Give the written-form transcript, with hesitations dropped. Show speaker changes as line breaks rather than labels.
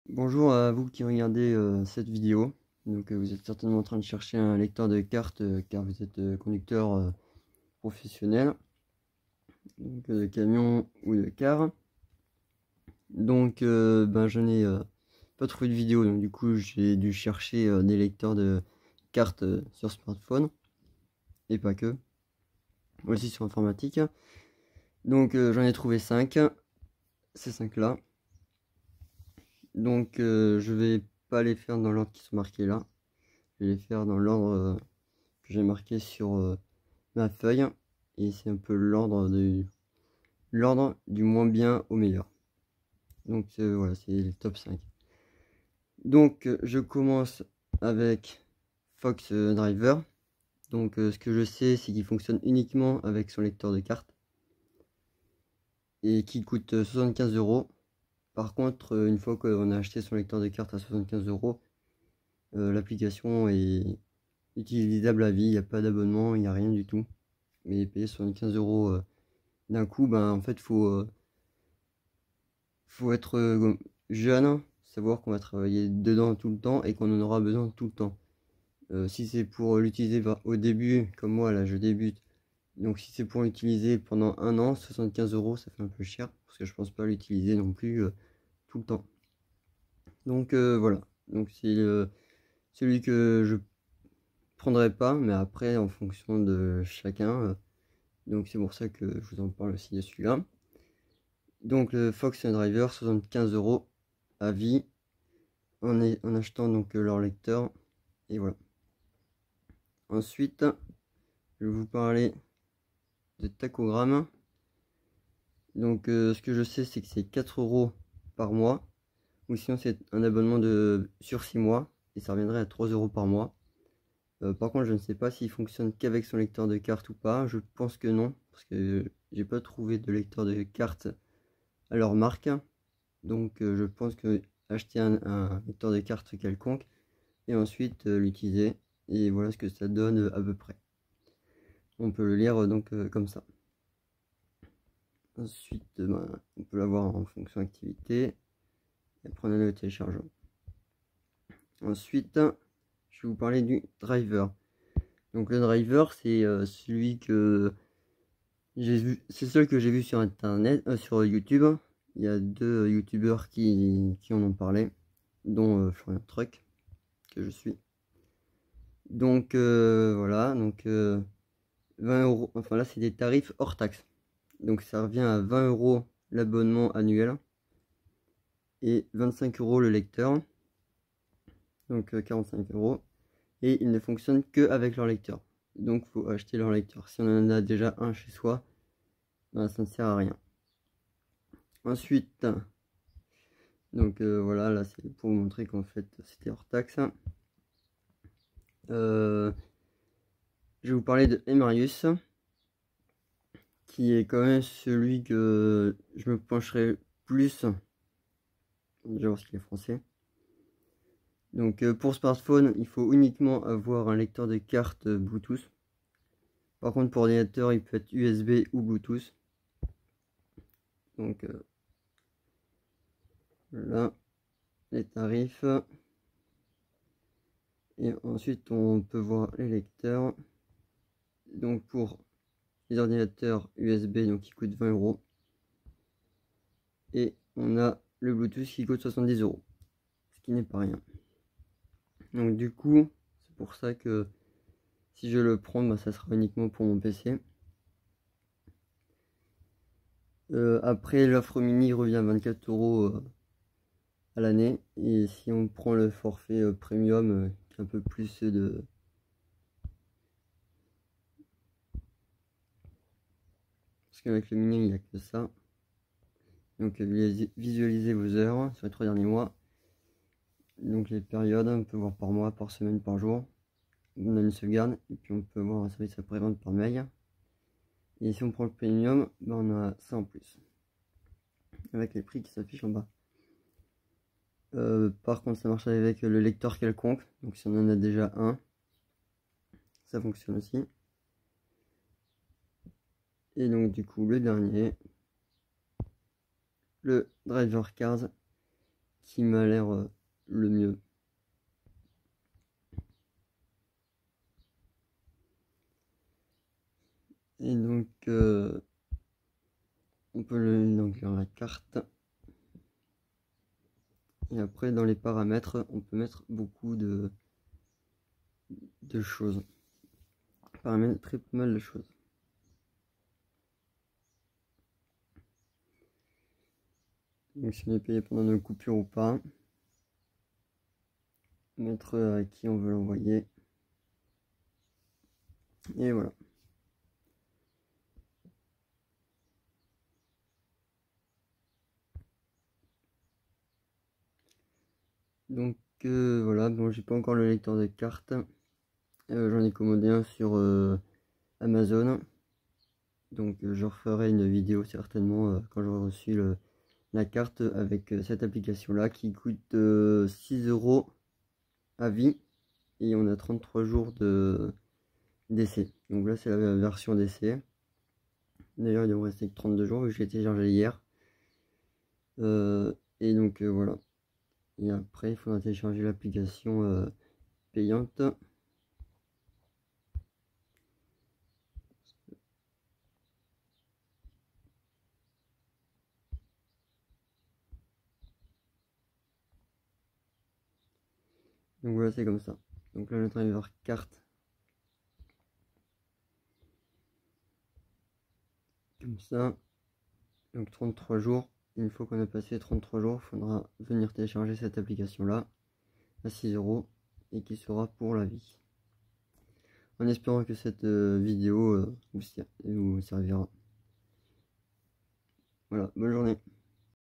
Bonjour à vous qui regardez cette vidéo. Vous êtes certainement en train de chercher un lecteur de cartes car vous êtes conducteur professionnel, de camion ou de car. Je n'ai pas trouvé de vidéo, donc du coup j'ai dû chercher des lecteurs de cartes sur smartphone et pas que, aussi sur informatique. J'en ai trouvé 5, ces 5 là. Je vais pas les faire dans l'ordre qui sont marqués là. Je vais les faire dans l'ordre que j'ai marqué sur ma feuille. Et c'est un peu l'ordre du moins bien au meilleur. Voilà, c'est le top 5. Je commence avec Fox Driver. Ce que je sais, c'est qu'il fonctionne uniquement avec son lecteur de cartes. Et qui coûte 75 €. Par contre, une fois qu'on a acheté son lecteur de cartes à 75 €, l'application est utilisable à vie, il n'y a pas d'abonnement, il n'y a rien du tout. Mais payer 75 € d'un coup, en fait, faut être jeune, savoir qu'on va travailler dedans tout le temps et qu'on en aura besoin tout le temps. Si c'est pour l'utiliser au début, comme moi, là, je débute. Donc si c'est pour l'utiliser pendant un an, 75 €, ça fait un peu cher, parce que je pense pas l'utiliser non plus tout le temps. Voilà. Donc c'est celui que je prendrai pas, mais après en fonction de chacun. Donc c'est pour ça que je vous en parle aussi de celui-là. Donc le Fox Driver, 75 € à vie en achetant leur lecteur. Et voilà. Ensuite, je vais vous parler de tachogramme. Ce que je sais, c'est que c'est 4 € par mois. Ou sinon, c'est un abonnement sur 6 mois. Et ça reviendrait à 3 € par mois. Par contre, je ne sais pas s'il fonctionne qu'avec son lecteur de cartes ou pas. Je pense que non. Parce que j'ai pas trouvé de lecteur de cartes à leur marque. Je pense que acheter un lecteur de cartes quelconque et ensuite l'utiliser. Et voilà ce que ça donne à peu près. On peut le lire comme ça. Ensuite, on peut l'avoir en fonction activité. Et après, on a le téléchargement. Ensuite, je vais vous parler du driver. Donc le driver, c'est celui que j'ai vu, c'est celui que j'ai vu sur internet, sur YouTube. Il y a 2 youtubeurs qui en ont parlé, dont Florian Truc, que je suis. Voilà, 20 €, enfin là c'est des tarifs hors taxe. Donc ça revient à 20 € l'abonnement annuel et 25 € le lecteur. 45 €. Et il ne fonctionne que avec leur lecteur. Donc faut acheter leur lecteur. Si on en a déjà un chez soi, ça ne sert à rien. Ensuite, voilà, là c'est pour vous montrer qu'en fait c'était hors taxe. Je vais vous parler de Emarius, qui est quand même celui que je me pencherai plus. Je vais voir s'il est français. Pour smartphone, il faut uniquement avoir un lecteur de carte Bluetooth. Par contre, pour ordinateur, il peut être USB ou Bluetooth. Là, les tarifs. Et ensuite, on peut voir les lecteurs. Donc, pour les ordinateurs USB, qui coûtent 20 €. Et on a le Bluetooth qui coûte 70 €. Ce qui n'est pas rien. Donc, du coup, c'est pour ça que si je le prends, ça sera uniquement pour mon PC. Après, l'offre mini revient à 24 € à l'année. Et si on prend le forfait premium, qui est un peu plus de... Parce qu'avec le mini, il n'y a que ça. Visualisez vos heures sur les 3 derniers mois. Les périodes, on peut voir par mois, par semaine, par jour. On a une sauvegarde et puis on peut voir un service après-vente par mail. Et si on prend le premium, on a ça en plus. Avec les prix qui s'affichent en bas. Par contre, ça marche avec le lecteur quelconque. Donc si on en a déjà un, ça fonctionne aussi. Et donc du coup, le dernier, le Driver Cards, qui m'a l'air le mieux. Et donc on peut donc lire la carte. Et après dans les paramètres, on peut mettre beaucoup de choses. Paramétrer pas mal de choses. Donc si on est payé pendant nos coupures ou pas. Mettre à qui on veut l'envoyer. Et voilà. Donc voilà, bon j'ai pas encore le lecteur de cartes. J'en ai commandé un sur Amazon. Donc je referai une vidéo certainement quand j'aurai reçu la carte avec cette application là qui coûte 6 € à vie. Et on a 33 jours d'essai. Donc là c'est la version d'essai. D'ailleurs il devrait rester que 32 jours vu que je l'ai téléchargé hier. Et donc voilà. Et après il faudra télécharger l'application payante. Donc voilà, c'est comme ça. Donc là, notre driver carte. Comme ça. Donc 33 jours. Une fois qu'on a passé 33 jours, il faudra venir télécharger cette application-là à 6 € et qui sera pour la vie. En espérant que cette vidéo vous servira. Voilà, bonne journée.